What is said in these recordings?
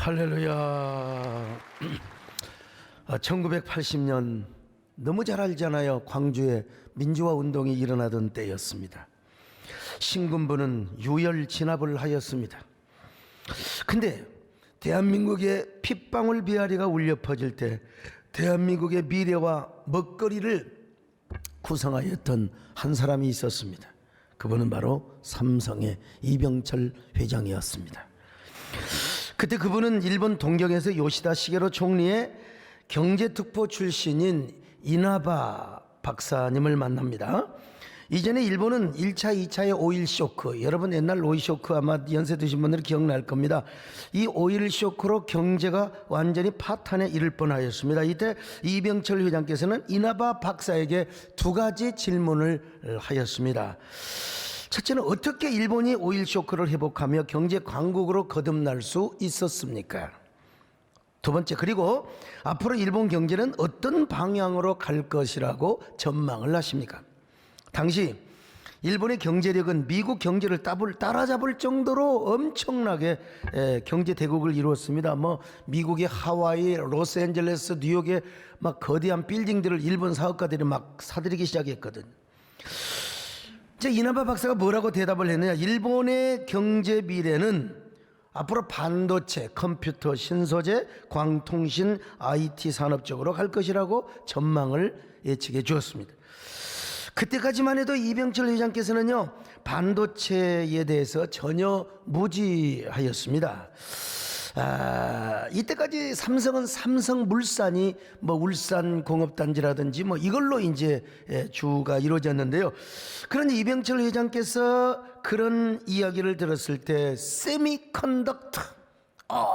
할렐루야. 1980년 너무 잘 알잖아요. 광주에 민주화 운동이 일어나던 때였습니다. 신군부는 유혈 진압을 하였습니다. 근데 대한민국의 핏방울 비아리가 울려 퍼질 때 대한민국의 미래와 먹거리를 구성하였던 한 사람이 있었습니다. 그분은 바로 삼성의 이병철 회장이었습니다. 그때 그분은 일본 동경에서 요시다 시게로 총리의 경제특보 출신인 이나바 박사님을 만납니다. 이전에 일본은 1차, 2차의 오일 쇼크, 여러분 옛날 오일 쇼크 아마 연세 드신 분들은 기억날 겁니다. 이 오일 쇼크로 경제가 완전히 파탄에 이를 뻔하였습니다. 이때 이병철 회장께서는 이나바 박사에게 두 가지 질문을 하였습니다. 첫째는 어떻게 일본이 오일 쇼크를 회복하며 경제 강국으로 거듭날 수 있었습니까? 두 번째, 그리고 앞으로 일본 경제는 어떤 방향으로 갈 것이라고 전망을 하십니까? 당시 일본의 경제력은 미국 경제를 따라잡을 정도로 엄청나게 경제 대국을 이루었습니다. 미국의 하와이, 로스앤젤레스, 뉴욕의 막 거대한 빌딩들을 일본 사업가들이 막 사들이기 시작했거든. 이나바 박사가 뭐라고 대답을 했느냐? 일본의 경제 미래는 앞으로 반도체, 컴퓨터, 신소재, 광통신, IT 산업 쪽으로 갈 것이라고 전망을 예측해 주었습니다. 그때까지만 해도 이병철 회장께서는요, 반도체에 대해서 전혀 무지하였습니다. 이때까지 삼성은 삼성물산이 울산공업단지라든지 이걸로 이제 주가 이루어졌는데요. 그런데 이병철 회장께서 그런 이야기를 들었을 때 세미컨덕터,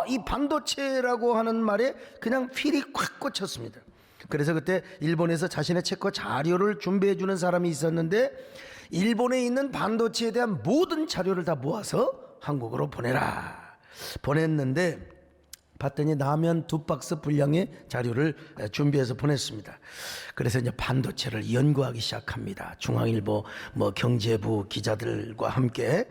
이 반도체라고 하는 말에 그냥 필이 콱 꽂혔습니다. 그래서 그때 일본에서 자신의 책과 자료를 준비해 주는 사람이 있었는데, 일본에 있는 반도체에 대한 모든 자료를 다 모아서 한국으로 보냈는데 봤더니 라면 2박스 분량의 자료를 준비해서 보냈습니다. 그래서 이제 반도체를 연구하기 시작합니다. 중앙일보 경제부 기자들과 함께.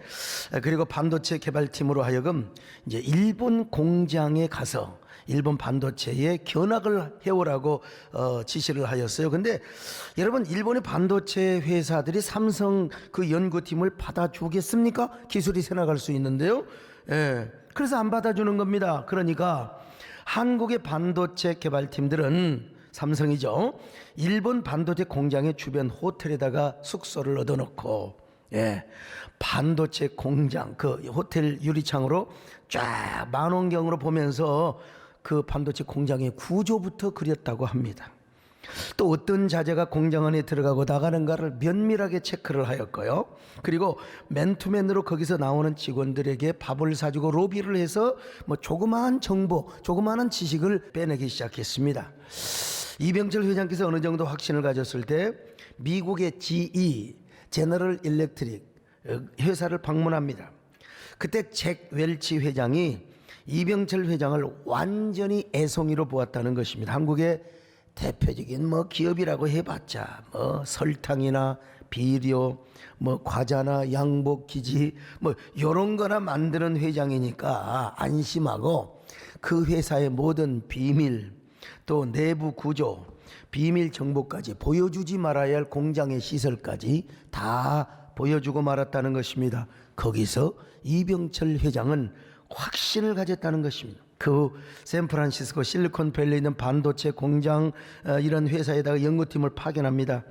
그리고 반도체 개발팀으로 하여금 이제 일본 공장에 가서 일본 반도체에 견학을 해오라고 지시를 하였어요. 근데 여러분, 일본의 반도체 회사들이 삼성 그 연구팀을 받아주겠습니까? 기술이 새나갈 수 있는데요. 그래서 안 받아주는 겁니다. 그러니까 한국의 반도체 개발팀들은, 삼성이죠, 일본 반도체 공장의 주변 호텔에다가 숙소를 얻어놓고 반도체 공장 그 호텔 유리창으로 쫙 망원경으로 보면서 그 반도체 공장의 구조부터 그렸다고 합니다. 또 어떤 자재가 공장 안에 들어가고 나가는가를 면밀하게 체크를 하였고요. 그리고 맨투맨으로 거기서 나오는 직원들에게 밥을 사주고 로비를 해서 조그마한 정보, 조그마한 지식을 빼내기 시작했습니다. 이병철 회장께서 어느 정도 확신을 가졌을 때 미국의 GE, 제너럴 일렉트릭 회사를 방문합니다. 그때 잭 웰치 회장이 이병철 회장을 완전히 애송이로 보았다는 것입니다. 한국의 대표적인 기업이라고 해봤자 설탕이나 비료, 과자나 양복기지 요런 거나 만드는 회장이니까 안심하고 그 회사의 모든 비밀, 또 내부 구조, 비밀 정보까지 보여주지 말아야 할 공장의 시설까지 다 보여주고 말았다는 것입니다. 거기서 이병철 회장은 확신을 가졌다는 것입니다. 그 샌프란시스코 실리콘밸리에 있는 반도체 공장 이런 회사에다가 연구팀을 파견합니다.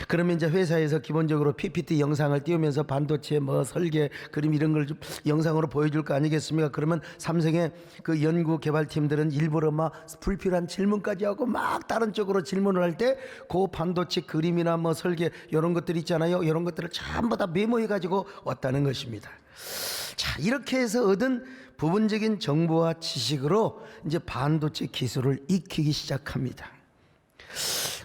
그러면 이제 회사에서 기본적으로 PPT 영상을 띄우면서 반도체 설계, 그림 이런 걸 좀 영상으로 보여줄 거 아니겠습니까? 그러면 삼성의 그 연구 개발팀들은 일부러 불필요한 질문까지 하고 다른 쪽으로 질문을 할 때 그 반도체 그림이나 설계 이런 것들 있잖아요. 이런 것들을 전부 다 메모해 가지고 왔다는 것입니다. 자, 이렇게 해서 얻은 부분적인 정보와 지식으로 이제 반도체 기술을 익히기 시작합니다.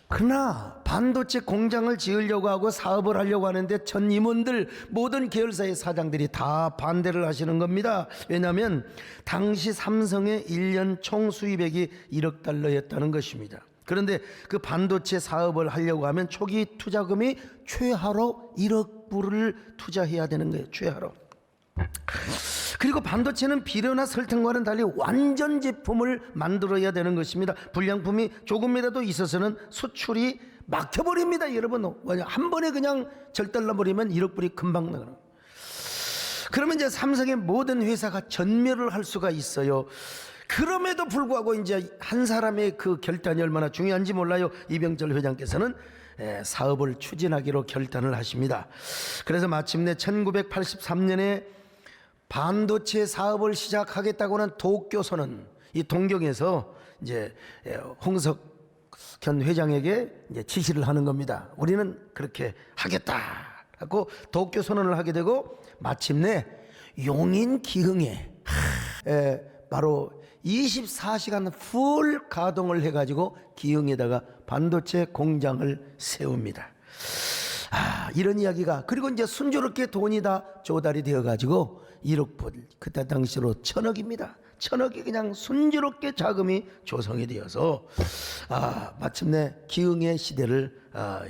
그러나 반도체 공장을 지으려고 하고 사업을 하려고 하는데 전 임원들, 모든 계열사의 사장들이 다 반대를 하시는 겁니다. 왜냐하면 당시 삼성의 1년 총 수입액이 1억 달러였다는 것입니다. 그런데 그 반도체 사업을 하려고 하면 초기 투자금이 최하로 1억 불을 투자해야 되는 거예요. 최하로. 그리고 반도체는 비료나 설탕과는 달리 완전 제품을 만들어야 되는 것입니다. 불량품이 조금이라도 있어서는 수출이 막혀버립니다. 여러분, 한 번에 그냥 절달나버리면 1억 불이 금방 나가는. 그러면 이제 삼성의 모든 회사가 전멸을 할 수가 있어요. 그럼에도 불구하고 이제 한 사람의 그 결단이 얼마나 중요한지 몰라요. 이병철 회장께서는 사업을 추진하기로 결단을 하십니다. 그래서 마침내 1983년에 반도체 사업을 시작하겠다고는 도쿄선언, 이 동경에서 이제 홍석현 회장에게 이제 지시를 하는 겁니다. 우리는 그렇게 하겠다 하고 도쿄선언을 하게 되고, 마침내 용인 기흥에 바로 24시간 풀 가동을 해가지고 기흥에다가 반도체 공장을 세웁니다. 이런 이야기가, 그리고 이제 순조롭게 돈이 다 조달이 되어가지고 1억 불, 그때 당시로 1,000억입니다. 1,000억이 그냥 순조롭게 자금이 조성이 되어서 마침내 기흥의 시대를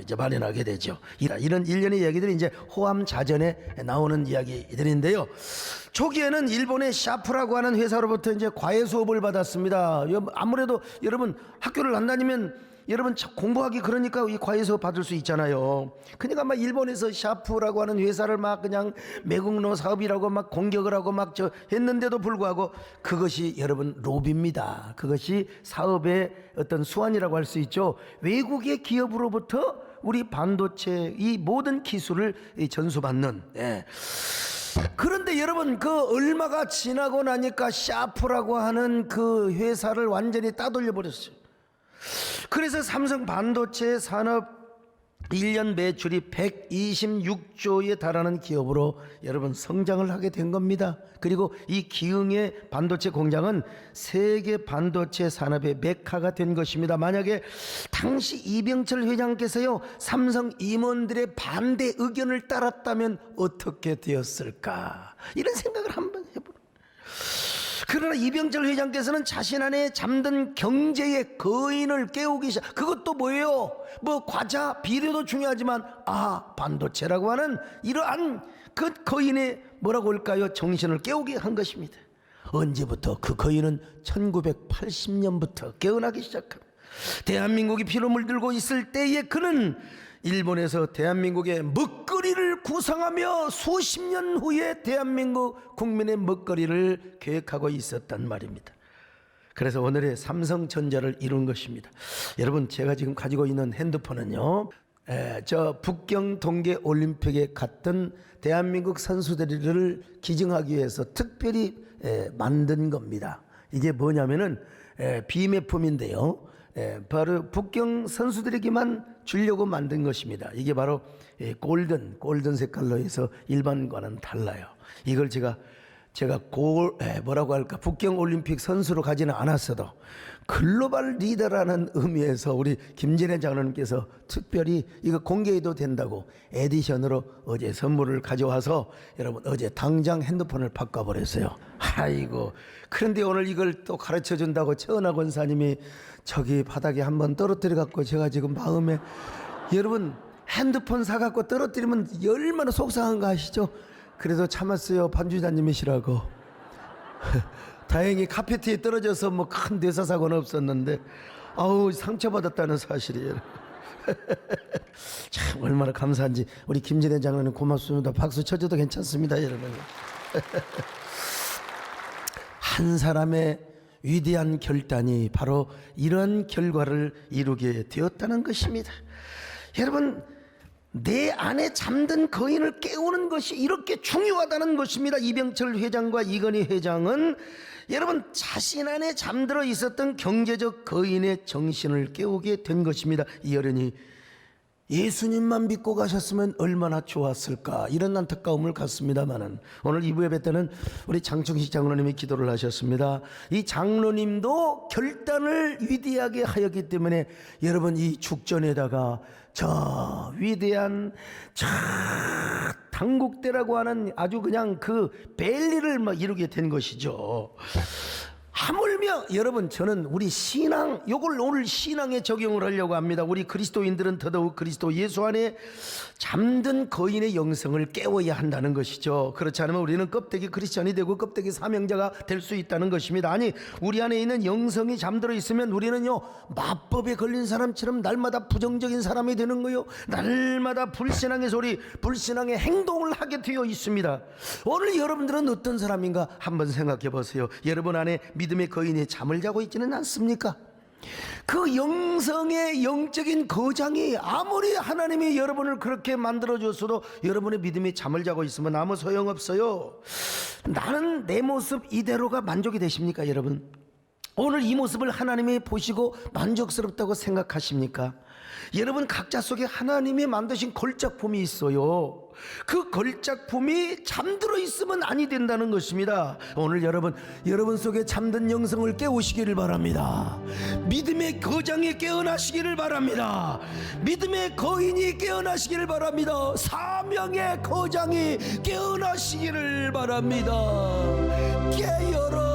이제 마련하게 되죠. 이런 일련의 이야기들이 이제 호암자전에 나오는 이야기들인데요. 초기에는 일본의 샤프라고 하는 회사로부터 이제 과외 수업을 받았습니다. 아무래도 여러분 학교를 안 다니면 여러분 공부하기 그러니까 이 과외 수업 받을 수 있잖아요. 그러니까 막 일본에서 샤프라고 하는 회사를 막 그냥 매국노 사업이라고 막 공격을 하고 막 했는데도 불구하고 그것이 여러분 로비입니다. 그것이 사업의 어떤 수완이라고 할 수 있죠. 외국의 기업으로부터 우리 반도체 이 모든 기술을 전수받는. 그런데 여러분 그 얼마가 지나고 나니까 샤프라고 하는 그 회사를 완전히 따돌려 버렸어요. 그래서 삼성 반도체 산업 1년 매출이 126조에 달하는 기업으로 여러분 성장을 하게 된 겁니다. 그리고 이 기흥의 반도체 공장은 세계 반도체 산업의 메카가 된 것입니다. 만약에 당시 이병철 회장께서요 삼성 임원들의 반대 의견을 따랐다면 어떻게 되었을까, 이런 생각을 한번 해보라. 그러나 이병철 회장께서는 자신 안에 잠든 경제의 거인을 깨우기 시작. 그것도 뭐예요? 뭐 과자, 비료도 중요하지만 반도체라고 하는 이러한 그 거인의 뭐라고 할까요? 정신을 깨우게 한 것입니다. 언제부터? 그 거인은 1980년부터 깨어나기 시작합니다. 대한민국이 피로 물들고 있을 때에 그는 일본에서 대한민국의 먹거리를 구상하며 수십 년 후에 대한민국 국민의 먹거리를 계획하고 있었단 말입니다. 그래서 오늘의 삼성전자를 이룬 것입니다. 여러분, 제가 지금 가지고 있는 핸드폰은요, 저 북경 동계 올림픽에 갔던 대한민국 선수들을 기증하기 위해서 특별히 만든 겁니다. 이게 뭐냐면은 비매품인데요, 바로 북경 선수들에게만 주려고 만든 것입니다. 이게 바로 골든 색깔로 해서 일반과는 달라요. 이걸 제가 뭐라고 할까, 북경 올림픽 선수로 가지는 않았어도 글로벌 리더라는 의미에서 우리 김진애 장로님께서 특별히 이거 공개해도 된다고 에디션으로 어제 선물을 가져와서 여러분 어제 당장 핸드폰을 바꿔버렸어요. 아이고, 그런데 오늘 이걸 또 가르쳐 준다고 최은하 권사님이 저기 바닥에 한번 떨어뜨려 갖고 제가 지금 마음에, 여러분 핸드폰 사갖고 떨어뜨리면 얼마나 속상한가 아시죠? 그래도 참았어요. 반주자님이시라고. 다행히 카페트에 떨어져서 뭐 큰 대사사고는 없었는데 상처받았다는 사실이에요. 참 얼마나 감사한지. 우리 김진애 장로님 고맙습니다. 박수 쳐줘도 괜찮습니다, 여러분. 한 사람의 위대한 결단이 바로 이런 결과를 이루게 되었다는 것입니다. 여러분, 내 안에 잠든 거인을 깨우는 것이 이렇게 중요하다는 것입니다. 이병철 회장과 이건희 회장은 여러분 자신 안에 잠들어 있었던 경제적 거인의 정신을 깨우게 된 것입니다. 이 어른이 예수님만 믿고 가셨으면 얼마나 좋았을까, 이런 안타까움을 갖습니다만은 오늘 2부 예배 때는 우리 장충식 장로님이 기도를 하셨습니다. 이 장로님도 결단을 위대하게 하였기 때문에 여러분 이 죽전에다가 저 위대한 당국대라고 하는 아주 그냥 그 벨리를 막 이루게 된 것이죠. 하물며 여러분, 저는 우리 신앙, 요걸 오늘 신앙에 적용을 하려고 합니다. 우리 그리스도인들은 더더욱 그리스도 예수 안에 잠든 거인의 영성을 깨워야 한다는 것이죠. 그렇지 않으면 우리는 껍데기 크리스찬이 되고 껍데기 사명자가 될 수 있다는 것입니다. 아니, 우리 안에 있는 영성이 잠들어 있으면 우리는요, 마법에 걸린 사람처럼 날마다 부정적인 사람이 되는 거요, 날마다 불신앙의 소리, 불신앙의 행동을 하게 되어 있습니다. 오늘 여러분들은 어떤 사람인가 한번 생각해 보세요. 여러분 안에 믿음의 거인이 잠을 자고 있지는 않습니까? 그 영성의 영적인 거장이 아무리 하나님이 여러분을 그렇게 만들어줬어도 여러분의 믿음이 잠을 자고 있으면 아무 소용없어요. 나는 내 모습 이대로가 만족이 되십니까, 여러분? 오늘 이 모습을 하나님이 보시고 만족스럽다고 생각하십니까? 여러분 각자 속에 하나님이 만드신 걸작품이 있어요. 그 걸작품이 잠들어 있으면 아니 된다는 것입니다. 오늘 여러분 속에 잠든 영성을 깨우시기를 바랍니다. 믿음의 거장이 깨어나시기를 바랍니다. 믿음의 거인이 깨어나시기를 바랍니다. 사명의 거장이 깨어나시기를 바랍니다. 깨어라,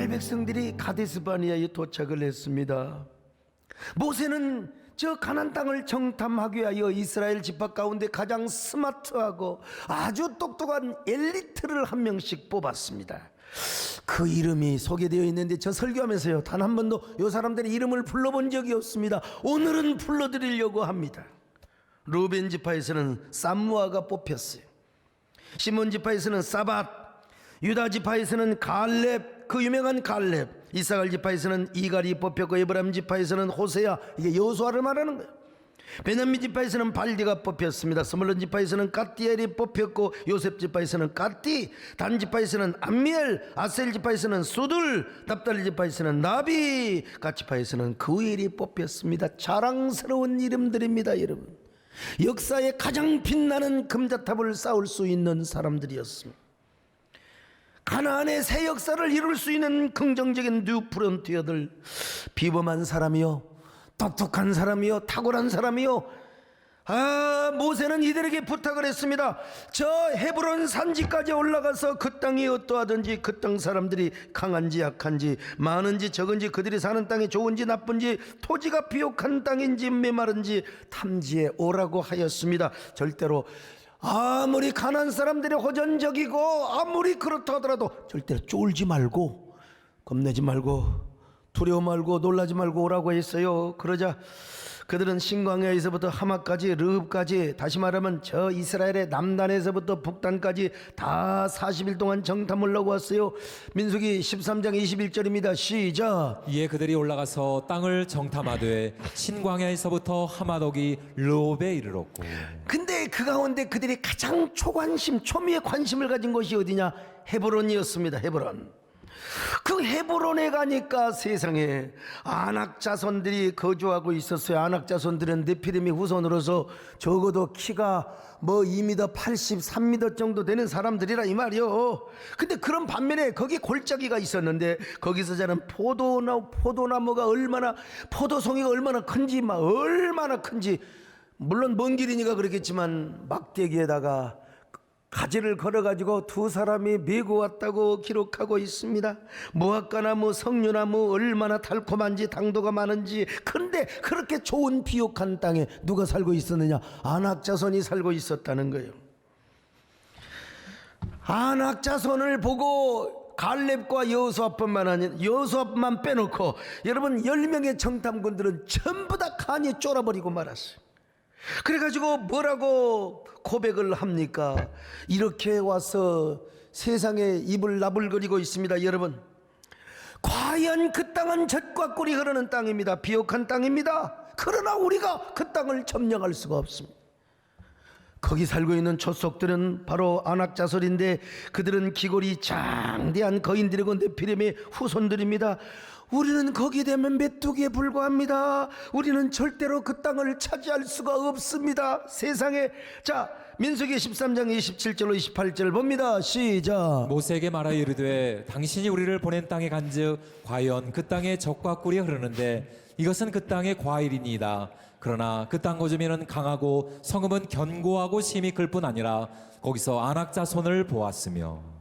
백성들이 가데스 바네아에 도착을 했습니다. 모세는 저 가나안 땅을 정탐하기 위하여 이스라엘 지파 가운데 가장 스마트하고 아주 똑똑한 엘리트를 한 명씩 뽑았습니다. 그 이름이 소개되어 있는데 저 설교하면서요, 단 한 번도 이 사람들의 이름을 불러본 적이 없습니다. 오늘은 불러드리려고 합니다. 루벤 지파에서는 삼무아가 뽑혔어요. 시몬 지파에서는 사밧, 유다 지파에서는 갈렙, 그 유명한 갈렙, 이사갈 지파에서는 이갈이 뽑혔고, 에브라임 지파에서는 호세야, 이게 여호수아를 말하는 거예요. 베냐민 지파에서는 발디가 뽑혔습니다. 스물론 지파에서는 갓디엘이 뽑혔고, 요셉 지파에서는 갓디, 단 지파에서는 암미엘, 아셀 지파에서는 수둘, 납달리 지파에서는 나비, 갓 지파에서는 그엘이 뽑혔습니다. 자랑스러운 이름들입니다, 여러분. 역사에 가장 빛나는 금자탑을 쌓을 수 있는 사람들이었습니다. 가나안의 새 역사를 이룰 수 있는 긍정적인 뉴 프론티어들, 비범한 사람이요, 똑똑한 사람이요, 탁월한 사람이요. 모세는 이들에게 부탁을 했습니다. 저 헤브론 산지까지 올라가서 그 땅이 어떠하든지, 그 땅 사람들이 강한지 약한지, 많은지 적은지, 그들이 사는 땅이 좋은지 나쁜지, 토지가 비옥한 땅인지 메마른지 탐지해 오라고 하였습니다. 절대로 아무리 가난한 사람들이 호전적이고 아무리 그렇다 하더라도 절대로 쫄지 말고, 겁내지 말고, 두려워 말고, 놀라지 말고 오라고 했어요. 그러자 그들은 신광야에서부터 하마까지, 르흡까지, 다시 말하면 저 이스라엘의 남단에서부터 북단까지 다 40일 동안 정탐을 하고 왔어요. 민수기 13장 21절입니다. 시작. 이에 그들이 올라가서 땅을 정탐하되 신광야에서부터 하마독이 르홉에 이르렀고. 근데 그 가운데 그들이 가장 초미의 관심을 가진 곳이 어디냐? 헤브론이었습니다. 헤브론. 그 헤브론에 가니까 세상에 아낙 자손들이 거주하고 있었어요. 아낙 자손들은 네피림의 후손으로서 적어도 키가 뭐 2m 80, 3m 정도 되는 사람들이라 이 말이요. 근데 그런 반면에 거기 골짜기가 있었는데 거기서 자란 포도나무가 얼마나, 포도송이가 얼마나 큰지, 막 얼마나 큰지, 물론 먼 길이니까 그렇겠지만 막대기에다가 가지를 걸어가지고 두 사람이 메고 왔다고 기록하고 있습니다. 무화과나무, 석류나무 얼마나 달콤한지 당도가 많은지. 그런데 그렇게 좋은 비옥한 땅에 누가 살고 있었느냐? 아낙 자손이 살고 있었다는 거예요. 아낙 자손을 보고 갈렙과 여호수아뿐만 아니라 여호수아만 빼놓고 여러분 10명의 정탐꾼들은 전부 다 간이 쫄아버리고 말았어요. 그래가지고 뭐라고 고백을 합니까? 이렇게 와서 세상에 입을 나불거리고 있습니다. 여러분, 과연 그 땅은 젖과 꿀이 흐르는 땅입니다. 비옥한 땅입니다. 그러나 우리가 그 땅을 점령할 수가 없습니다. 거기 살고 있는 족속들은 바로 아낙 자손인데 그들은 기골이 장대한 거인들이고 네피림의 후손들입니다. 우리는 거기에 되면 메뚜기에 불과합니다. 우리는 절대로 그 땅을 차지할 수가 없습니다. 세상에. 자, 민수기 13장 27절로 28절 봅니다. 시작. 모세에게 말하여 이르되 당신이 우리를 보낸 땅에 간즉 과연 그 땅에 젖과 꿀이 흐르는데 이것은 그 땅의 과일이니이다. 그러나 그 땅 거주민은 강하고 성읍은 견고하고 심히 클 뿐 아니라 거기서 아낙 자손을 보았으며.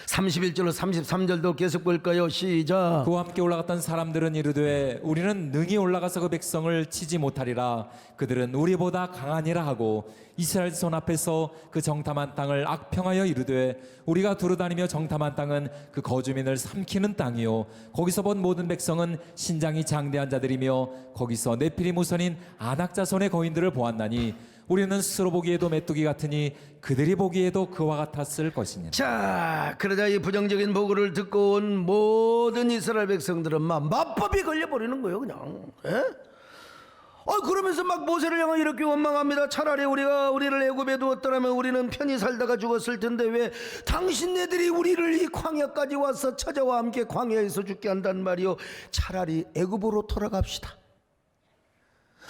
31절로 33절도 계속 볼까요? 시작. 그와 함께 올라갔던 사람들은 이르되 우리는 능히 올라가서 그 백성을 치지 못하리라. 그들은 우리보다 강하니라 하고 이스라엘 손 앞에서 그 정탐한 땅을 악평하여 이르되 우리가 두루다니며 정탐한 땅은 그 거주민을 삼키는 땅이요 거기서 본 모든 백성은 신장이 장대한 자들이며 거기서 네피림 후손인 아낙 자손의 거인들을 보았나니 우리는 스스로 보기에도 메뚜기 같으니 그들이 보기에도 그와 같았을 것이니라. 자, 그러자 이 부정적인 보고를 듣고 온 모든 이스라엘 백성들은 막 마법이 걸려버리는 거예요, 그냥. 예? 그러면서 막 모세를 향해 이렇게 원망합니다. 차라리 우리를 애굽에 두었더라면 우리는 편히 살다가 죽었을 텐데 왜 당신네들이 우리를 이 광야까지 와서 처자와 함께 광야에서 죽게 한단 말이요. 차라리 애굽으로 돌아갑시다.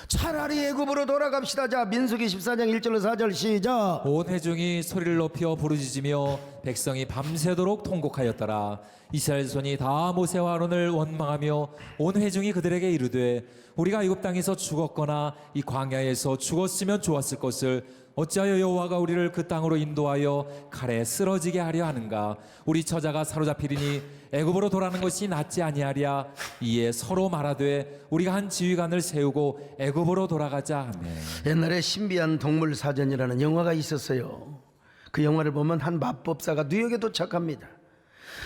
차라리 애굽으로 돌아갑시다. 자, 민수기 14장 1절로 4절 시작. 온 회중이 소리를 높여 부르짖으며 백성이 밤새도록 통곡하였더라. 이스라엘 손이 다 모세와 아론을 원망하며 온 회중이 그들에게 이르되 우리가 애굽 땅에서 죽었거나 이 광야에서 죽었으면 좋았을 것을 어찌하여 여호와가 우리를 그 땅으로 인도하여 칼에 쓰러지게 하려 하는가? 우리 처자가 사로잡히리니 애굽으로 돌아가는 것이 낫지 아니하랴. 이에 서로 말하되 우리가 한 지휘관을 세우고 애굽으로 돌아가자 하매. 옛날에 신비한 동물 사전이라는 영화가 있었어요. 그 영화를 보면 한 마법사가 뉴욕에 도착합니다.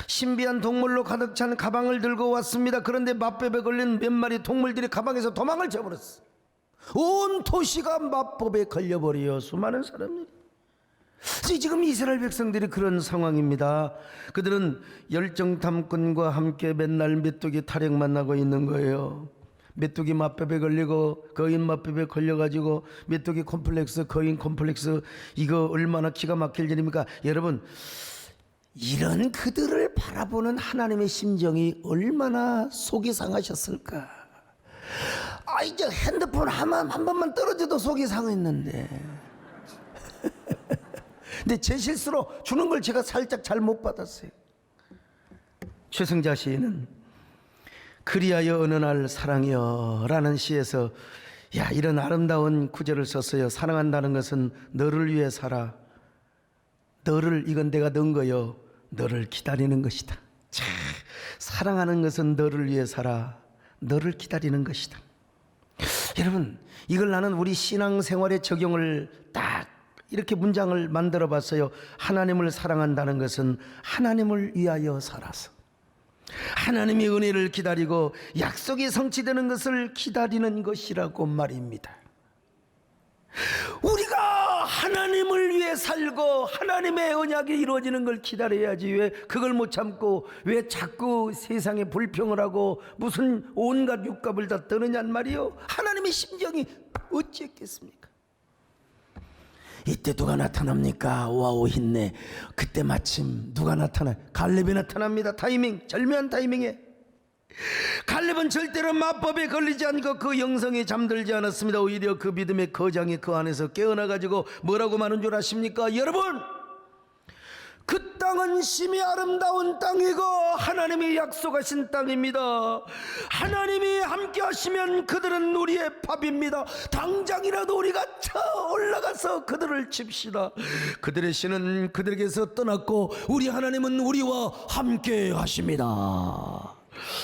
신비한 동물로 가득 찬 가방을 들고 왔습니다. 그런데 마법에 걸린 몇 마리 동물들이 가방에서 도망을 쳐버렸어. 온 도시가 마법에 걸려버려 수많은 사람들이. 지금 이스라엘 백성들이 그런 상황입니다. 그들은 열정탐꾼과 함께 맨날 메뚜기 타령 만나고 있는 거예요. 메뚜기 마법에 걸리고 거인 마법에 걸려가지고 메뚜기 콤플렉스, 거인 콤플렉스, 이거 얼마나 기가 막힐 일입니까? 여러분, 이런 그들을 바라보는 하나님의 심정이 얼마나 속이 상하셨을까? 이제 핸드폰 한 번만 떨어져도 속이 상했는데 근데 제 실수로 주는 걸 제가 살짝 잘못 받았어요. 최승자 시인은 그리하여 어느 날 사랑이여 라는 시에서 이런 아름다운 구절을 썼어요. 사랑한다는 것은 너를 위해 살아. 너를, 이건 내가 넣은 거요. 너를 기다리는 것이다. 자, 사랑하는 것은 너를 위해 살아. 너를 기다리는 것이다. 여러분, 이걸 나는 우리 신앙생활에 적용을 딱 이렇게 문장을 만들어 봤어요. 하나님을 사랑한다는 것은 하나님을 위하여 살아서 하나님의 은혜를 기다리고 약속이 성취되는 것을 기다리는 것이라고 말입니다. 우리가 하나님을 위해 살고 하나님의 언약이 이루어지는 걸 기다려야지 왜 그걸 못 참고 왜 자꾸 세상에 불평을 하고 무슨 온갖 육갑을 다 떠느냔 말이요. 하나님의 심정이 어찌했겠습니까? 이때 누가 나타납니까? 와우 힘내. 그때 마침 누가 나타나? 갈렙이 나타납니다. 타이밍, 절묘한 타이밍에. 갈렙은 절대로 마법에 걸리지 않고 그 영성에 잠들지 않았습니다. 오히려 그 믿음의 거장이 그 안에서 깨어나가지고 뭐라고 말한 줄 아십니까? 여러분, 그 땅은 심히 아름다운 땅이고 하나님이 약속하신 땅입니다. 하나님이 함께 하시면 그들은 우리의 밥입니다. 당장이라도 우리가 저 올라가서 그들을 칩시다. 그들의 신은 그들에게서 떠났고 우리 하나님은 우리와 함께 하십니다.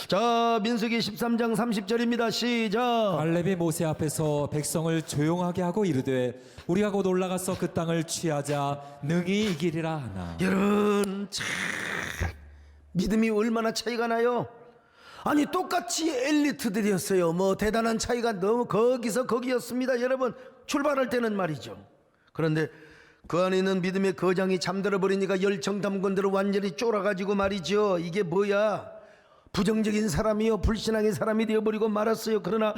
자, 민수기 13장 30절입니다. 시작. 갈렙이 모세 앞에서 백성을 조용하게 하고 이르되 우리가 곧 올라가서 그 땅을 취하자 능히 이기리라 하나. 여러분, 참 믿음이 얼마나 차이가 나요. 아니 똑같이 엘리트들이었어요. 뭐 대단한 차이가 너무 거기서 거기였습니다. 여러분, 출발할 때는 말이죠. 그런데 그 안에 있는 믿음의 거장이 잠들어 버리니까 열정탐꾼들은 완전히 쫄아가지고 말이죠. 이게 뭐야? 부정적인 사람이요, 불신앙의 사람이 되어버리고 말았어요. 그러나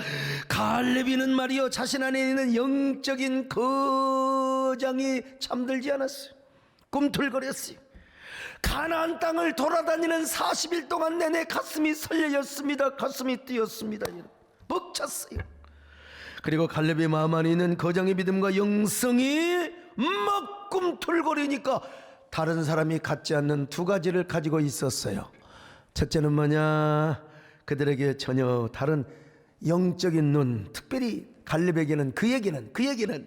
갈렙이는 말이요, 자신 안에 있는 영적인 거장이 잠들지 않았어요. 꿈틀거렸어요. 가나안 땅을 돌아다니는 40일 동안 내내 가슴이 설레였습니다. 가슴이 뛰었습니다. 벅찼어요. 그리고 갈렙의 마음 안에 있는 거장의 믿음과 영성이 막 꿈틀거리니까 다른 사람이 갖지 않는 두 가지를 가지고 있었어요. 첫째는 뭐냐? 그들에게 전혀 다른 영적인 눈, 특별히 갈렙에게는 그에게는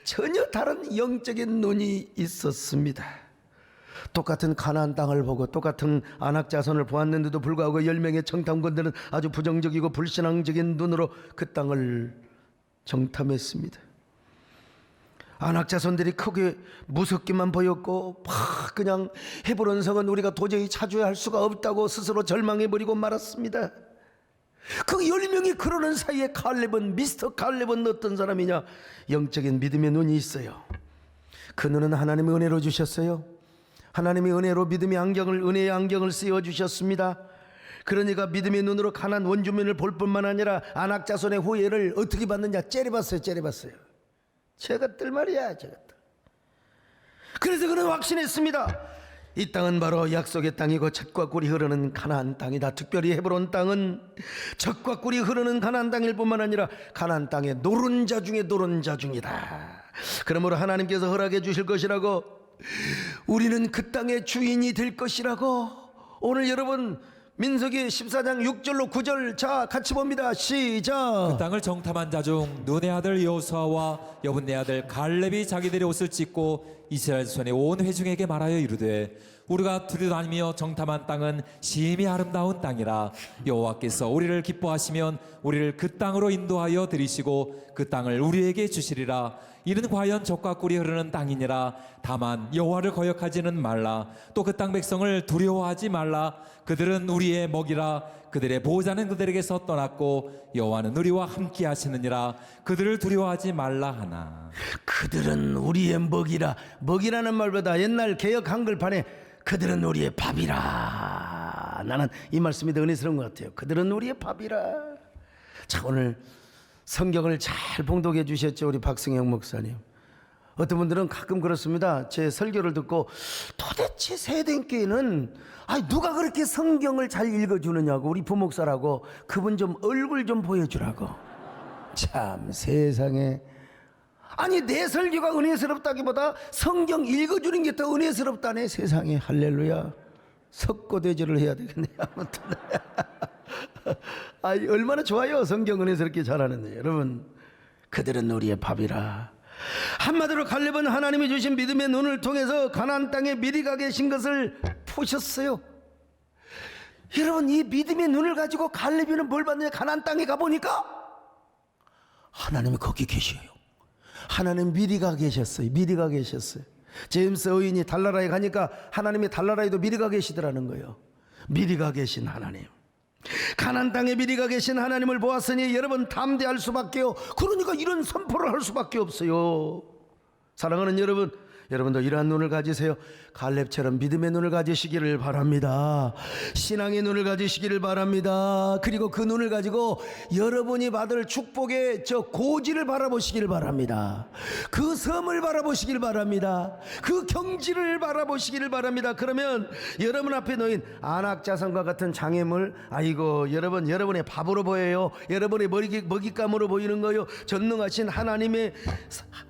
전혀 다른 영적인 눈이 있었습니다. 똑같은 가나안 땅을 보고 똑같은 아낙 자손을 보았는데도 불구하고 10명의 정탐꾼들은 아주 부정적이고 불신앙적인 눈으로 그 땅을 정탐했습니다. 아낙 자손들이 크게 무섭기만 보였고 그냥 헤브론 성은 우리가 도저히 차지할 수가 없다고 스스로 절망해버리고 말았습니다. 그 10명이 그러는 사이에 미스터 갈렙은 어떤 사람이냐? 영적인 믿음의 눈이 있어요. 그 눈은 하나님의 은혜로 주셨어요. 하나님의 은혜로 은혜의 안경을 씌워주셨습니다. 그러니까 믿음의 눈으로 가나안 원주민을 볼 뿐만 아니라 아낙 자손의 후예를 어떻게 봤느냐? 째려봤어요. 저것들 말이야, 저것들. 그래서 그는 확신했습니다. 이 땅은 바로 약속의 땅이고 젖과 꿀이 흐르는 가나안 땅이다. 특별히 헤브론 땅은 젖과 꿀이 흐르는 가나안 땅일 뿐만 아니라 가나안 땅의 노른자 중에 노른자 중이다. 그러므로 하나님께서 허락해 주실 것이라고, 우리는 그 땅의 주인이 될 것이라고. 오늘 여러분 민수기 14장 6절로 9절 자 같이 봅니다. 시작. 그 땅을 정탐한 자 중 눈의 아들 여호수아와 여분네 아들 갈렙이 자기들의 옷을 찢고 이스라엘 손의 온 회중에게 말하여 이르되 우리가 두루다니며 정탐한 땅은 심히 아름다운 땅이라. 여호와께서 우리를 기뻐하시면 우리를 그 땅으로 인도하여 들이시고 그 땅을 우리에게 주시리라. 이는 과연 젖과 꿀이 흐르는 땅이니라. 다만 여호와를 거역하지는 말라. 또 그 땅 백성을 두려워하지 말라. 그들은 우리의 먹이라. 그들의 보호자는 그들에게서 떠났고 여호와는 우리와 함께 하시느니라. 그들을 두려워하지 말라 하나. 그들은 우리의 먹이라. 먹이라는 말보다 옛날 개역 한글판에 그들은 우리의 밥이라. 나는 이 말씀이 더 은혜스러운 것 같아요. 그들은 우리의 밥이라. 자, 오늘 성경을 잘 봉독해 주셨죠, 우리 박승영 목사님. 어떤 분들은 가끔 그렇습니다. 제 설교를 듣고 도대체 세대교회는 누가 그렇게 성경을 잘 읽어주느냐고, 우리 부목사라고 그분 좀 얼굴 좀 보여주라고. 참 세상에, 내 설교가 은혜스럽다기보다 성경 읽어주는 게 더 은혜스럽다네. 세상에, 할렐루야. 석고대절을 해야 되겠네. 아무튼 얼마나 좋아요, 성경 은혜스럽게 잘하는데. 여러분, 그들은 우리의 밥이라. 한마디로 갈렙은 하나님이 주신 믿음의 눈을 통해서 가나안 땅에 미리 가 계신 것을 보셨어요. 여러분, 이 믿음의 눈을 가지고 갈렙이는 뭘 봤느냐? 가나안 땅에 가보니까 하나님이 거기 계셔요. 하나님 미리 가 계셨어요. 제임스 어윈이 달나라에 가니까 하나님이 달나라에도 미리 가 계시더라는 거예요. 미리 가 계신 하나님, 가나안 땅에 미리 가 계신 하나님을 보았으니 여러분 담대할 수밖에요. 그러니까 이런 선포를 할 수밖에 없어요. 사랑하는 여러분, 여러분도 이러한 눈을 가지세요. 갈렙처럼 믿음의 눈을 가지시기를 바랍니다. 신앙의 눈을 가지시기를 바랍니다. 그리고 그 눈을 가지고 여러분이 받을 축복의 저 고지를 바라보시기를 바랍니다. 그 섬을 바라보시기를 바랍니다. 그 경지를 바라보시기를 바랍니다. 그러면 여러분 앞에 놓인 안악자성과 같은 장애물, 아이고 여러분, 여러분의 밥으로 보여요. 여러분의 먹잇감으로 보이는 거요. 전능하신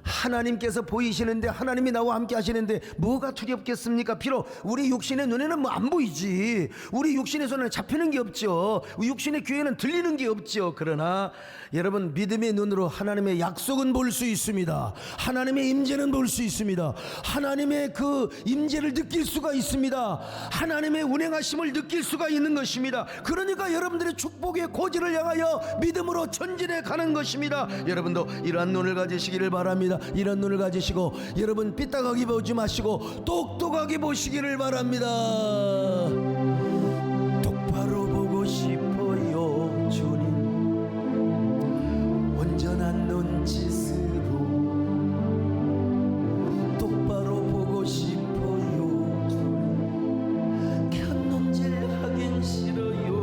하나님께서 보이시는데, 하나님이 나와 함께 하시는데 뭐가 두렵겠습니까? 비록 우리 육신의 눈에는 뭐 안 보이지, 우리 육신의 손에는 잡히는 게 없죠, 육신의 귀에는 들리는 게 없죠. 그러나 여러분, 믿음의 눈으로 하나님의 약속은 볼 수 있습니다. 하나님의 임재는 볼 수 있습니다. 하나님의 그 임재를 느낄 수가 있습니다. 하나님의 운행하심을 느낄 수가 있는 것입니다. 그러니까 여러분들의 축복의 고지를 향하여 믿음으로 전진해 가는 것입니다. 여러분도 이러한 눈을 가지시기를 바랍니다. 이런 눈을 가지시고 여러분 삐딱하게 보지 마시고 똑똑하게 보시기를 바랍니다. 똑바로 보고 싶어요 주님, 온전한 눈짓으로 똑바로 보고 싶어요 주님, 곁눈질하긴 싫어요.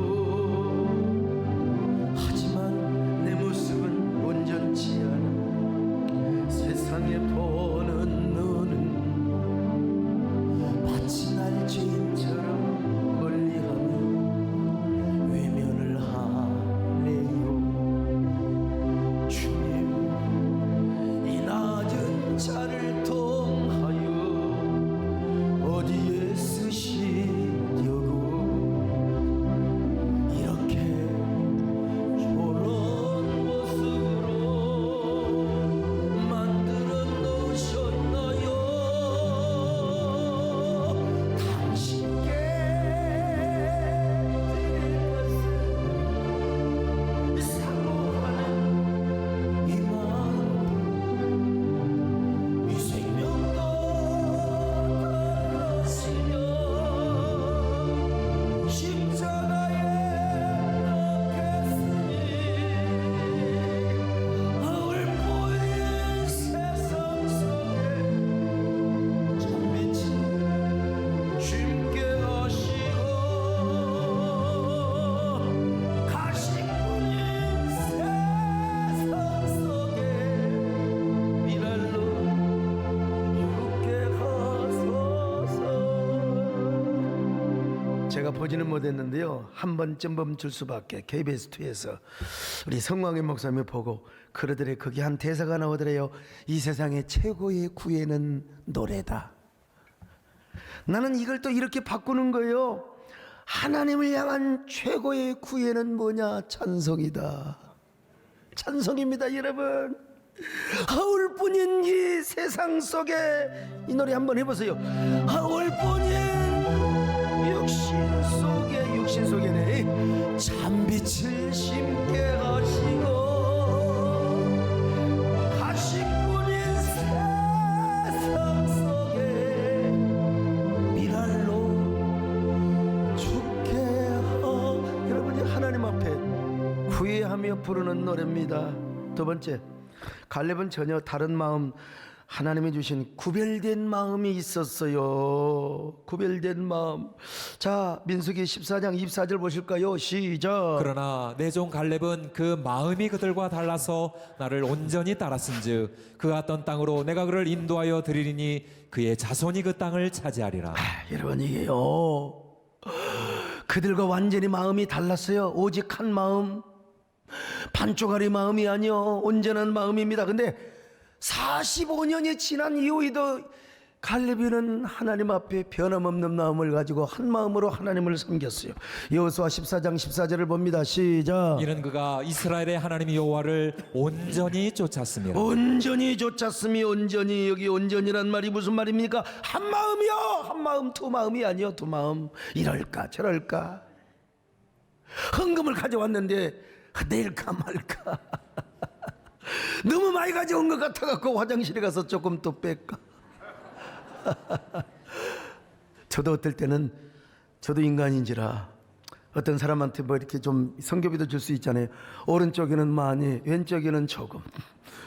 하지만 내 모습은 온전치 않아. 세상에 보는 눈은 마치 날 죄인처럼 멀리하며 외면을 하네요. 주님, 이 낮은 자를 통하여 어디에 쓰시려고 이렇게 저런 모습으로 만들어 놓으셨나요? 당신께 드릴 것을 사모하는 이 마음, 이 생명도 가시며 십자가에 넣겠으니 하울보인 세상 속에 참빛이 쉽게 하시고 가시꾼인 세상 속에 미랄로 죽게 하소서. 제가 보지는 못했는데요, 한 번쯤 멈출 수밖에. KBS2에서 우리 성광현 목사님이 보고 그러더래. 거기 한 대사가 나오더래요. 이 세상의 최고의 구애는 노래다. 나는 이걸 또 이렇게 바꾸는 거예요. 하나님을 향한 최고의 구애는 뭐냐? 찬송이다. 찬송입니다, 여러분. 하울뿐인 이 세상 속에, 이 노래 한번 해보세요. 하울뿐인 육신 속에네 참빛을 심게 하시고 가시꾼인 세상 속에 미랄로 죽게 여러분이 하나님 앞에 구애하며 부르는 노래입니다. 두 번째, 갈렙은 전혀 다른 마음, 하나님이 주신 구별된 마음이 있었어요. 구별된 마음. 자, 민수기 14장 24절 보실까요? 시작. 그러나 내 종 갈렙은 그 마음이 그들과 달라서 나를 온전히 따랐은즉 그가 떤 땅으로 내가 그를 인도하여 드리리니 그의 자손이 그 땅을 차지하리라. 여러분, 이게요, 그들과 완전히 마음이 달랐어요. 오직 한 마음, 반쪽짜리 마음이 아니요, 온전한 마음입니다. 근데 45년이 지난 이후에도 갈렙이는 하나님 앞에 변함없는 마음을 가지고 한 마음으로 하나님을 섬겼어요. 여호수아 14장 14절을 봅니다. 시작. 이는 그가 이스라엘의 하나님 여호와를 온전히 쫓았습니다. 온전히 쫓았으니, 온전히, 여기 온전이란 말이 무슨 말입니까? 한 마음이요, 한 마음, 두 마음이 아니요, 두 마음. 이럴까 저럴까, 헌금을 가져왔는데 내일까 말까 너무 많이 가져온 것 같아갖고 화장실에 가서 조금 또 뺄까. 저도 어떨 때는, 저도 인간인지라 어떤 사람한테 뭐 이렇게 좀 성교비도 줄 수 있잖아요. 오른쪽에는 많이, 왼쪽에는 조금.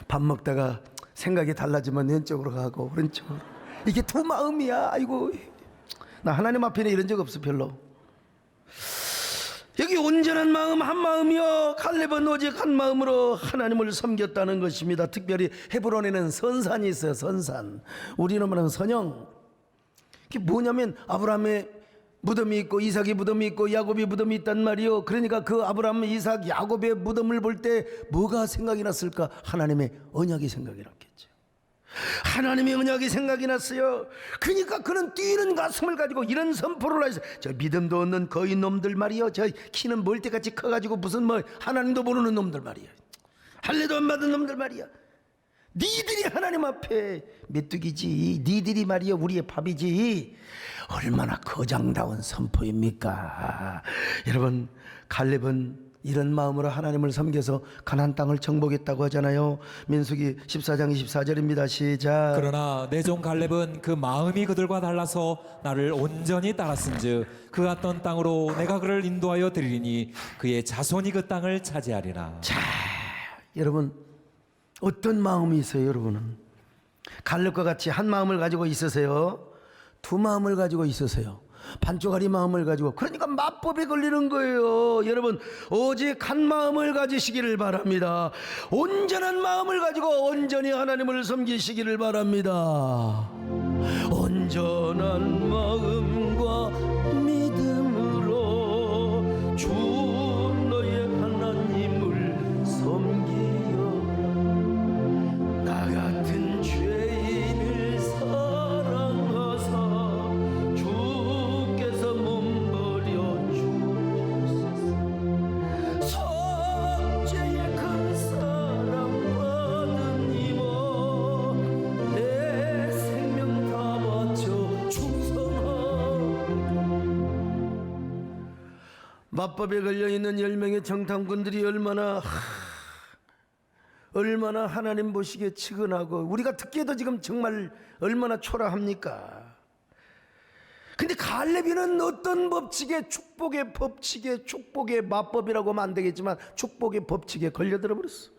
밥 먹다가 생각이 달라지면 왼쪽으로 가고 오른쪽으로. 이게 두 마음이야. 아이고, 나 하나님 앞에는 이런 적 없어 별로. 여기 온전한 마음 한 마음이요, 갈렙은 오직 한 마음으로 하나님을 섬겼다는 것입니다. 특별히 헤브론에는 선산이 있어요. 선산. 우리는 말하면 선영. 그게 뭐냐면 아브라함의 무덤이 있고 이삭의 무덤이 있고 야곱의 무덤이 있단 말이요. 그러니까 그 아브라함, 이삭, 야곱의 무덤을 볼 때 뭐가 생각이 났을까? 하나님의 언약이 생각이 났겠죠. 하나님의 언약이 생각이 났어요. 그러니까 그는 뛰는 가슴을 가지고 이런 선포를 하셨어요. 저 믿음도 없는 거인 놈들 말이요, 저 키는 멀때같이 커가지고 무슨 뭐 하나님도 모르는 놈들 말이야, 할례도 안 받은 놈들 말이야. 니들이 하나님 앞에 메뚜기지, 니들이 말이요 우리의 밥이지. 얼마나 거장다운 선포입니까? 여러분, 갈렙은 이런 마음으로 하나님을 섬겨서 가나안 땅을 정복했다고 하잖아요. 민수기 14장 24절입니다. 시작. 그러나 내 종 갈렙은 그 마음이 그들과 달라서 나를 온전히 따랐은즉 그 갔던 땅으로 내가 그를 인도하여 드리리니 그의 자손이 그 땅을 차지하리라. 자, 여러분, 어떤 마음이 있어요? 여러분은 갈렙과 같이 한 마음을 가지고 있으세요? 두 마음을 가지고 있으세요? 반쪽짜리 마음을 가지고. 그러니까 마법에 걸리는 거예요. 여러분, 오직 한 마음을 가지시기를 바랍니다. 온전한 마음을 가지고 온전히 하나님을 섬기시기를 바랍니다. 온전한 마음과 믿음으로 주 너의 하나님을 섬기여라. 나 같은 죄인을 사랑하사 주께서 몸버려 주소서. 속죄의 큰 사랑 받으니모 내 생명 다 바쳐 충성하리. 마법에 걸려있는 10명의 정탐꾼들이 얼마나 하나님 보시기에 측은하고 우리가 듣기에도 지금 정말 얼마나 초라합니까? 근데 갈렙이는 어떤 법칙에, 축복의 법칙에, 축복의 마법이라고 하면 안 되겠지만 축복의 법칙에 걸려들어 버렸어.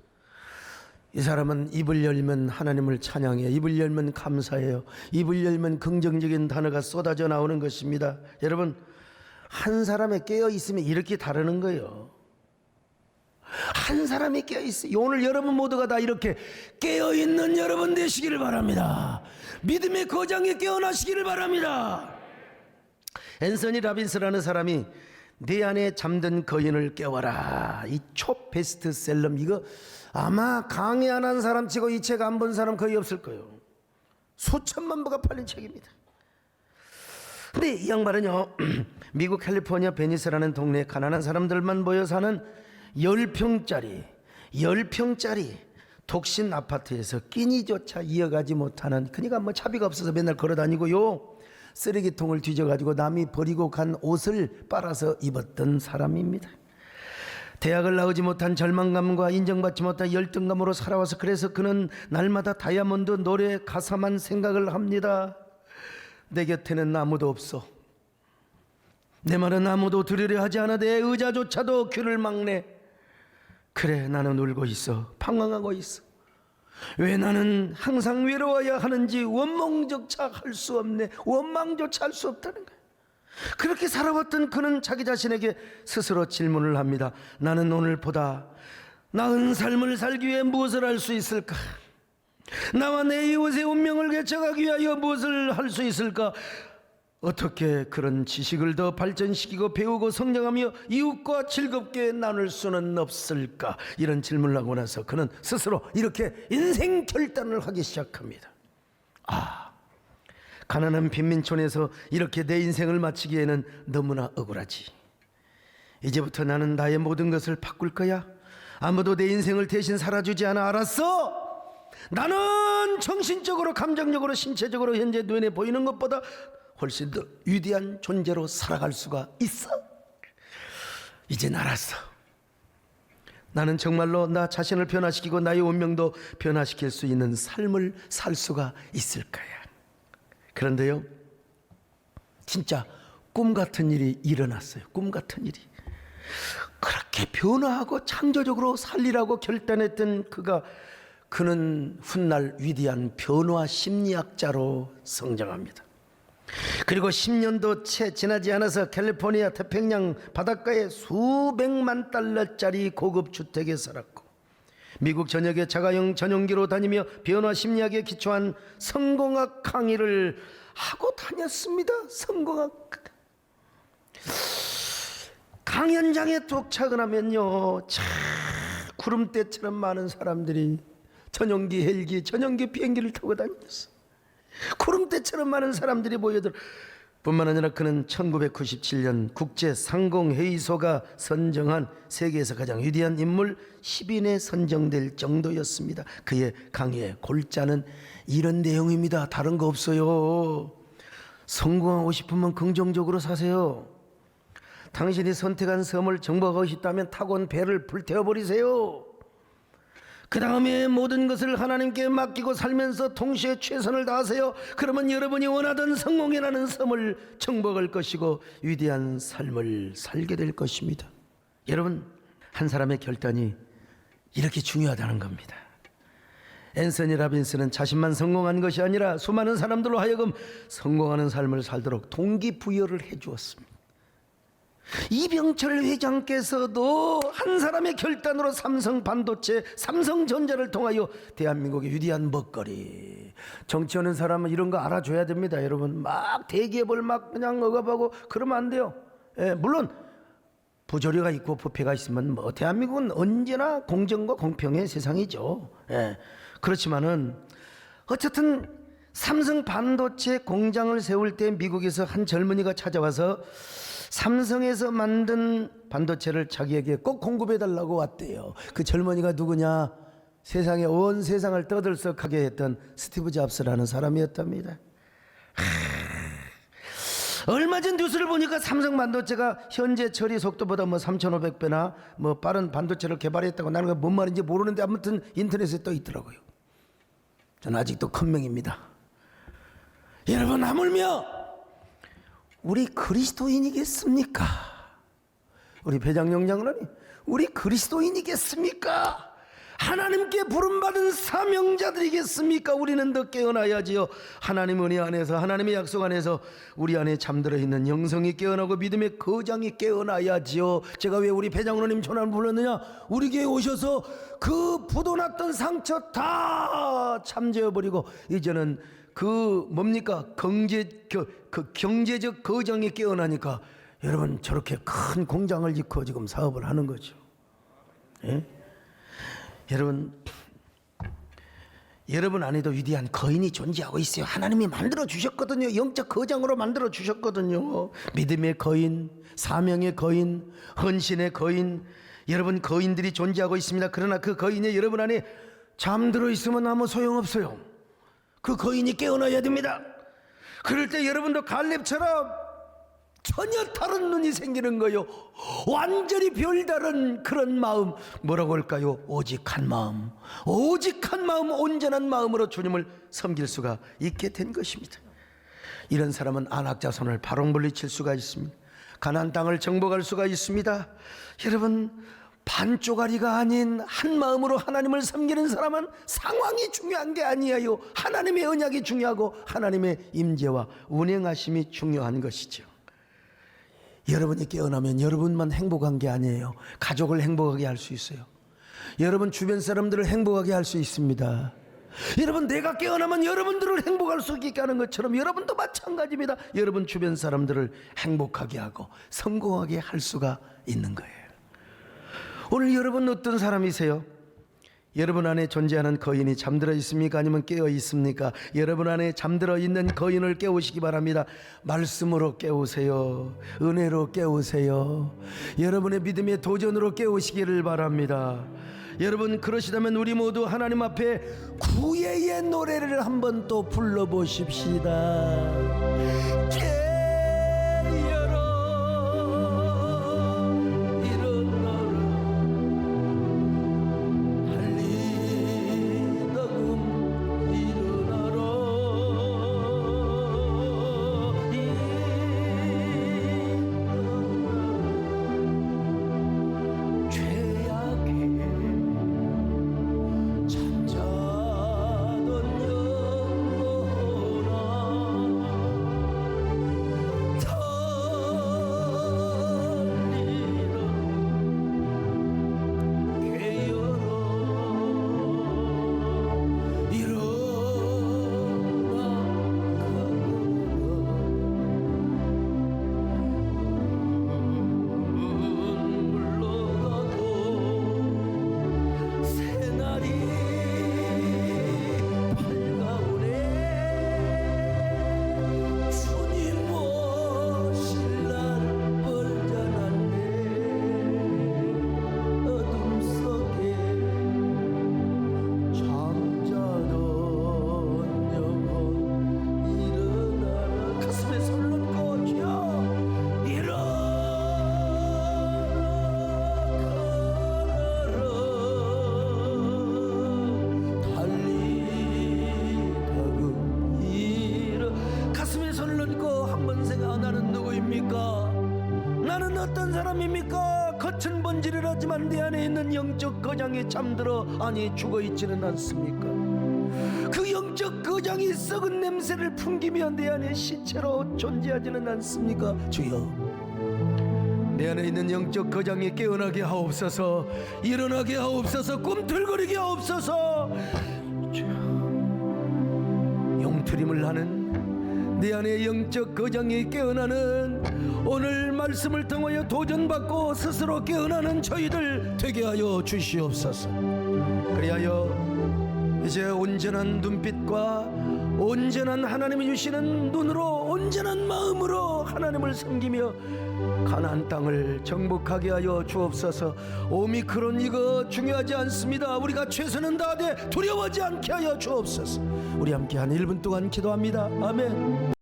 이 사람은 입을 열면 하나님을 찬양해요. 입을 열면 감사해요. 입을 열면 긍정적인 단어가 쏟아져 나오는 것입니다. 여러분, 한 사람이 깨어 있으면 이렇게 다르는 거예요. 한 사람이 깨어 있어요. 오늘 여러분 모두가 다 이렇게 깨어 있는 여러분 되시기를 바랍니다. 믿음의 거장에 깨어나시기를 바랍니다. 앤서니 라빈스라는 사람이 내 안에 잠든 거인을 깨워라, 이 초베스트셀러, 이거 아마 강의 안 한 사람 치고 이 책 안 본 사람 거의 없을 거예요. 수천만 부가 팔린 책입니다. 근데 이 양반은요, 미국 캘리포니아 베니스라는 동네에 가난한 사람들만 모여 사는 10평짜리 독신 아파트에서 끼니조차 이어가지 못하는, 그러니까 뭐 차비가 없어서 맨날 걸어다니고요, 쓰레기통을 뒤져가지고 남이 버리고 간 옷을 빨아서 입었던 사람입니다. 대학을 나오지 못한 절망감과 인정받지 못한 열등감으로 살아와서, 그래서 그는 날마다 다이아몬드 노래 가사만 생각을 합니다. 내 곁에는 아무도 없어. 내 말은 아무도 들으려 하지 않아. 내 의자조차도 귀를 막네. 그래, 나는 울고 있어. 방황하고 있어. 왜 나는 항상 외로워야 하는지 원망조차 할 수 없네. 원망조차 할 수 없다는 거야. 그렇게 살아왔던 그는 자기 자신에게 스스로 질문을 합니다. 나는 오늘보다 나은 삶을 살기 위해 무엇을 할 수 있을까? 나와 내 이웃의 운명을 개척하기 위하여 무엇을 할 수 있을까? 어떻게 그런 지식을 더 발전시키고 배우고 성장하며 이웃과 즐겁게 나눌 수는 없을까? 이런 질문을 하고 나서 그는 스스로 이렇게 인생 결단을 하기 시작합니다. 가난한 빈민촌에서 이렇게 내 인생을 마치기에는 너무나 억울하지. 이제부터 나는 나의 모든 것을 바꿀 거야. 아무도 내 인생을 대신 살아주지 않아. 알았어? 나는 정신적으로, 감정적으로, 신체적으로 현재 눈에 보이는 것보다 훨씬 더 위대한 존재로 살아갈 수가 있어. 이젠 알았어. 나는 정말로 나 자신을 변화시키고 나의 운명도 변화시킬 수 있는 삶을 살 수가 있을 거야. 그런데요, 진짜 꿈 같은 일이 일어났어요. 꿈 같은 일이. 그렇게 변화하고 창조적으로 살리라고 결단했던 그가 그는 훗날 위대한 변화 심리학자로 성장합니다. 그리고 10년도 채 지나지 않아서 캘리포니아 태평양 바닷가에 수백만 달러짜리 고급 주택에 살았고, 미국 전역에 자가용 전용기로 다니며 변화 심리학에 기초한 성공학 강의를 하고 다녔습니다. 성공학 강연장에 도착을 하면요, 참 구름대처럼 많은 사람들이 전용기, 헬기, 전용기 비행기를 타고 다녔어요. 구름대처럼 많은 사람들이 모여들. 뿐만 아니라 그는 1997년 국제상공회의소가 선정한 세계에서 가장 위대한 인물 10인에 선정될 정도였습니다. 그의 강의의 골자는 이런 내용입니다. 다른 거 없어요. 성공하고 싶으면 긍정적으로 사세요. 당신이 선택한 섬을 정복하고 싶다면 타고 온 배를 불태워버리세요. 그 다음에 모든 것을 하나님께 맡기고 살면서 동시에 최선을 다하세요. 그러면 여러분이 원하던 성공이라는 섬을 정복할 것이고 위대한 삶을 살게 될 것입니다. 여러분, 한 사람의 결단이 이렇게 중요하다는 겁니다. 앤서니 라빈스는 자신만 성공한 것이 아니라 수많은 사람들로 하여금 성공하는 삶을 살도록 동기부여를 해주었습니다. 이병철 회장께서도 한 사람의 결단으로 삼성 반도체, 삼성전자를 통하여 대한민국의 위대한 먹거리, 정치하는 사람은 이런 거 알아줘야 됩니다. 여러분, 막 대기업을 막 그냥 억압하고 그러면 안 돼요. 물론 부조리가 있고 부패가 있으면 뭐 대한민국은 언제나 공정과 공평의 세상이죠. 그렇지만은 어쨌든 삼성 반도체 공장을 세울 때 미국에서 한 젊은이가 찾아와서 삼성에서 만든 반도체를 자기에게 꼭 공급해달라고 왔대요. 그 젊은이가 누구냐? 세상에 온 세상을 떠들썩하게 했던 스티브 잡스라는 사람이었답니다. 얼마 전 뉴스를 보니까 삼성 반도체가 현재 처리 속도보다 뭐 3,500배나 뭐 빠른 반도체를 개발했다고. 나는 그게 뭔 말인지 모르는데 아무튼 인터넷에 떠 있더라고요. 저는 아직도 큰명입니다. 여러분, 하물며 우리 그리스도인이겠습니까? 우리 배장용 장로님, 우리 그리스도인이겠습니까? 하나님께 부름받은 사명자들이겠습니까? 우리는 더 깨어나야지요. 하나님 은혜 안에서, 하나님의 약속 안에서 우리 안에 잠들어 있는 영성이 깨어나고 믿음의 거장이 깨어나야지요. 제가 왜 우리 배장로님 전화를 불렀느냐? 우리 교회에 오셔서 그 부도났던 상처 다 잠재워버리고 이제는 그 뭡니까? 경제적 거장이 깨어나니까 여러분 저렇게 큰 공장을 짓고 지금 사업을 하는 거죠. 여러분 안에도 위대한 거인이 존재하고 있어요. 하나님이 만들어 주셨거든요. 영적 거장으로 만들어 주셨거든요. 믿음의 거인, 사명의 거인, 헌신의 거인, 여러분 거인들이 존재하고 있습니다. 그러나 그 거인이 여러분 안에 잠들어 있으면 아무 소용없어요. 그 거인이 깨어나야 됩니다. 그럴 때 여러분도 갈렙처럼 전혀 다른 눈이 생기는 거요. 완전히 별다른 그런 마음, 뭐라고 할까요? 오직한 마음, 오직한 마음, 온전한 마음으로 주님을 섬길 수가 있게 된 것입니다. 이런 사람은 안악자손을 바로 물리칠 수가 있습니다. 가나안 땅을 정복할 수가 있습니다. 여러분, 반쪽아리가 아닌 한 마음으로 하나님을 섬기는 사람은 상황이 중요한 게 아니에요. 하나님의 언약이 중요하고 하나님의 임재와 운행하심이 중요한 것이죠. 여러분이 깨어나면 여러분만 행복한 게 아니에요. 가족을 행복하게 할 수 있어요. 여러분 주변 사람들을 행복하게 할 수 있습니다. 여러분, 내가 깨어나면 여러분들을 행복할 수 있게 하는 것처럼 여러분도 마찬가지입니다. 여러분 주변 사람들을 행복하게 하고 성공하게 할 수가 있는 거예요. 오늘 여러분 어떤 사람이세요? 여러분 안에 존재하는 거인이 잠들어 있습니까? 아니면 깨어 있습니까? 여러분 안에 잠들어 있는 거인을 깨우시기 바랍니다. 말씀으로 깨우세요. 은혜로 깨우세요. 여러분의 믿음의 도전으로 깨우시기를 바랍니다. 여러분, 그러시다면 우리 모두 하나님 앞에 구애의 노래를 한번 또 불러보십시다. 죄악에 잠자 어떤 사람입니까? 겉은 번지르르하지만 내 안에 있는 영적 거장이 잠들어 아니 죽어있지는 않습니까? 그 영적 거장이 썩은 냄새를 풍기며 내 안에 시체로 존재하지는 않습니까? 주여, 내 안에 있는 영적 거장이 깨어나게 하옵소서. 일어나게 하옵소서. 꿈틀거리게 하옵소서. 용트림을 하는 내 안에 영적 거장이 깨어나는 오늘 말씀을 통하여 도전받고 스스로 깨어나는 저희들 되게 하여 주시옵소서. 그리하여 이제 온전한 눈빛과 온전한 하나님이 주시는 눈으로 온전한 마음으로 하나님을 섬기며 가나안 땅을 정복하게 하여 주옵소서. 오미크론 이거 중요하지 않습니다. 우리가 최선은 다하되 두려워하지 않게 하여 주옵소서. 우리 함께 한 1분 동안 기도합니다. 아멘.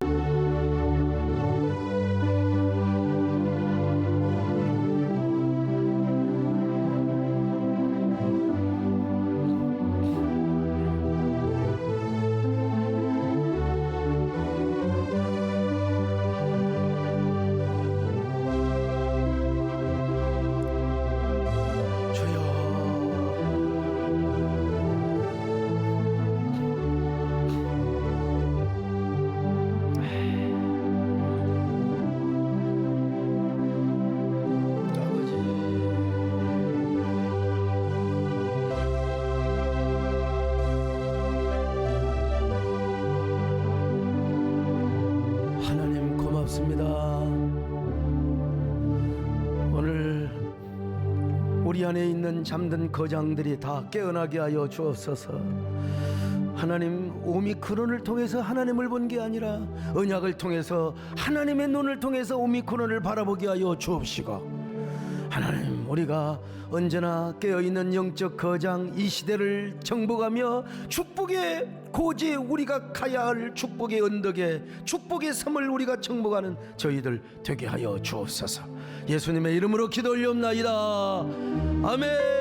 하나님 고맙습니다. 오늘 우리 안에 있는 잠든 거장들이 다 깨어나게 하여 주옵소서. 하나님, 오미크론을 통해서 하나님을 본 게 아니라 언약을 통해서 하나님의 눈을 통해서 오미크론을 바라보게 하여 주옵시고, 하나님, 우리가 언제나 깨어있는 영적 거장 이 시대를 정복하며 축복의 고지에 우리가 가야 할 축복의 언덕에 축복의 섬을 우리가 정복하는 저희들 되게 하여 주옵소서. 예수님의 이름으로 기도 올리옵나이다. 아멘.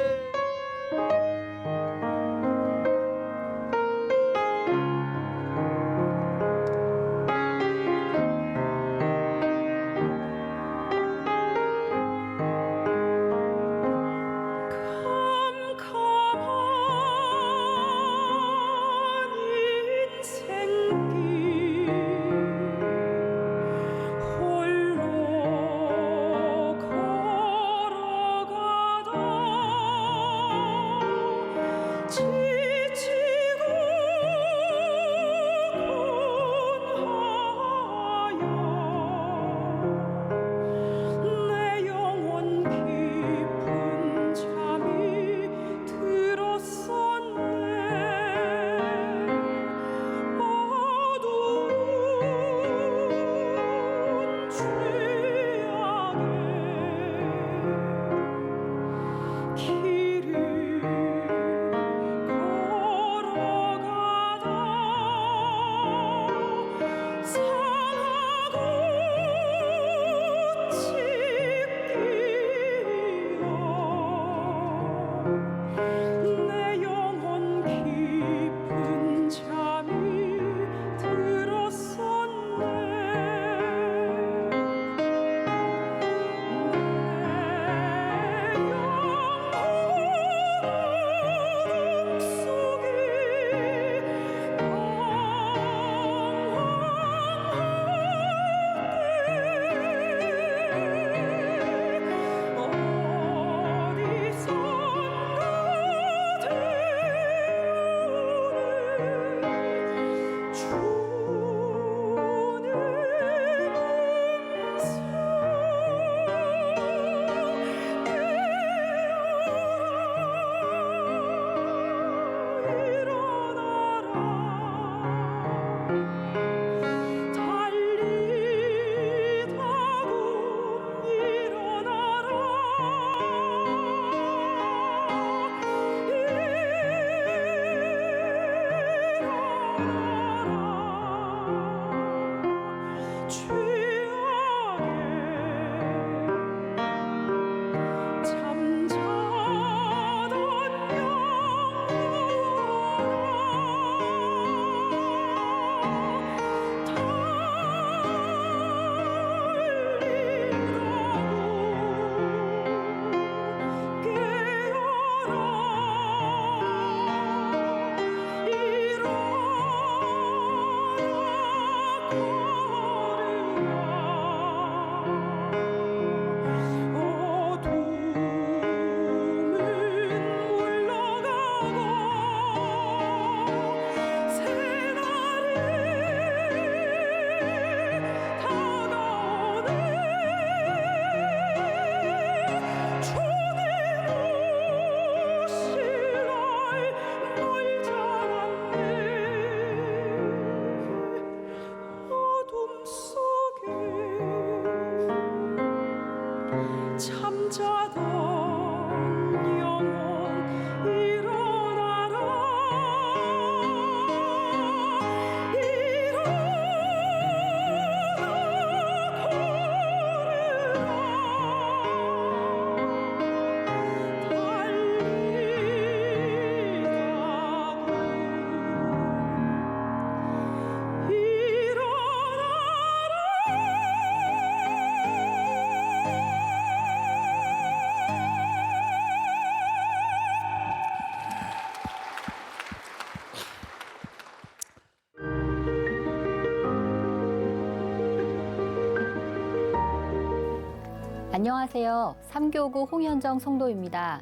안녕하세요. 삼교구 홍현정 성도입니다.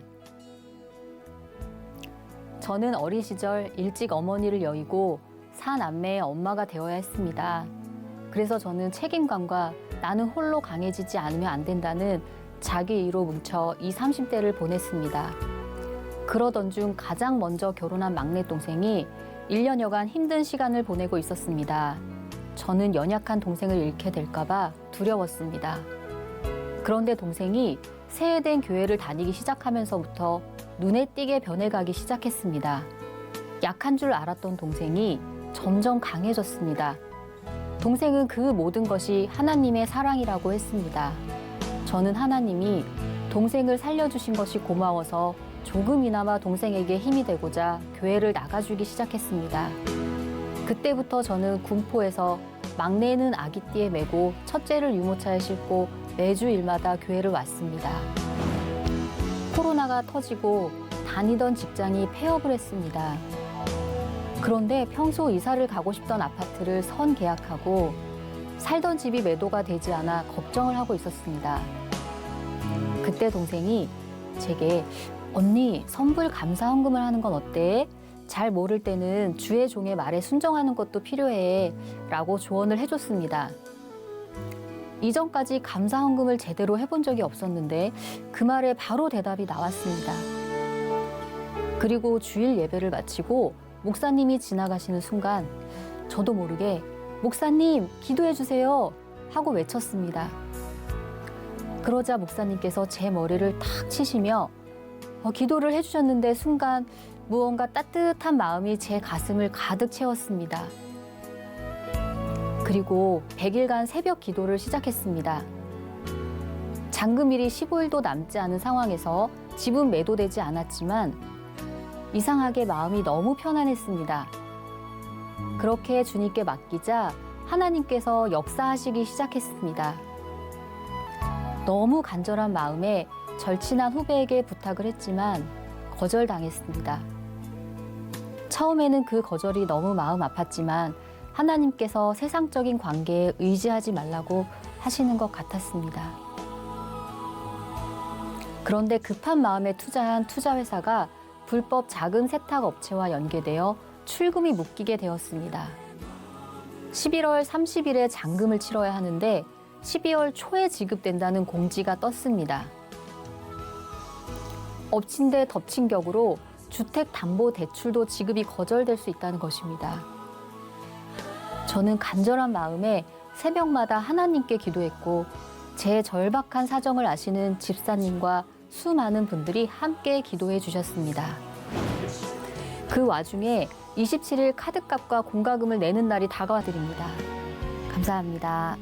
저는 어린 시절 일찍 어머니를 여의고 사남매의 엄마가 되어야 했습니다. 그래서 저는 책임감과 나는 홀로 강해지지 않으면 안 된다는 자기 이로 뭉쳐 20, 30대를 보냈습니다. 그러던 중 가장 먼저 결혼한 막내 동생이 1년여간 힘든 시간을 보내고 있었습니다. 저는 연약한 동생을 잃게 될까 봐 두려웠습니다. 그런데 동생이 세해된 교회를 다니기 시작하면서부터 눈에 띄게 변해가기 시작했습니다. 약한 줄 알았던 동생이 점점 강해졌습니다. 동생은 그 모든 것이 하나님의 사랑이라고 했습니다. 저는 하나님이 동생을 살려주신 것이 고마워서 조금이나마 동생에게 힘이 되고자 교회를 나가주기 시작했습니다. 그때부터 저는 군포에서 막내는 아기띠에 메고 첫째를 유모차에 싣고 매주 일마다 교회를 왔습니다. 코로나가 터지고 다니던 직장이 폐업을 했습니다. 그런데 평소 이사를 가고 싶던 아파트를 선계약하고 살던 집이 매도가 되지 않아 걱정을 하고 있었습니다. 그때 동생이 제게 언니 선불 감사헌금을 하는 건 어때? 잘 모를 때는 주의 종의 말에 순종하는 것도 필요해 라고 조언을 해줬습니다. 이전까지 감사헌금을 제대로 해본 적이 없었는데 그 말에 바로 대답이 나왔습니다. 그리고 주일 예배를 마치고 목사님이 지나가시는 순간 저도 모르게 목사님 기도해 주세요 하고 외쳤습니다. 그러자 목사님께서 제 머리를 탁 치시며 기도를 해주셨는데 순간 무언가 따뜻한 마음이 제 가슴을 가득 채웠습니다. 그리고 100일간 새벽 기도를 시작했습니다. 잔금일이 15일도 남지 않은 상황에서 집은 매도되지 않았지만 이상하게 마음이 너무 편안했습니다. 그렇게 주님께 맡기자 하나님께서 역사하시기 시작했습니다. 너무 간절한 마음에 절친한 후배에게 부탁을 했지만 거절당했습니다. 처음에는 그 거절이 너무 마음 아팠지만 하나님께서 세상적인 관계에 의지하지 말라고 하시는 것 같았습니다. 그런데 급한 마음에 투자한 투자회사가 불법 자금 세탁 업체와 연계되어 출금이 묶이게 되었습니다. 11월 30일에 잔금을 치러야 하는데 12월 초에 지급된다는 공지가 떴습니다. 엎친 데 덮친 격으로 주택담보대출도 지급이 거절될 수 있다는 것입니다. 저는 간절한 마음에 새벽마다 하나님께 기도했고 제 절박한 사정을 아시는 집사님과 수많은 분들이 함께 기도해 주셨습니다. 그 와중에 27일 카드값과 공과금을 내는 날이 다가와 드립니다. 감사합니다.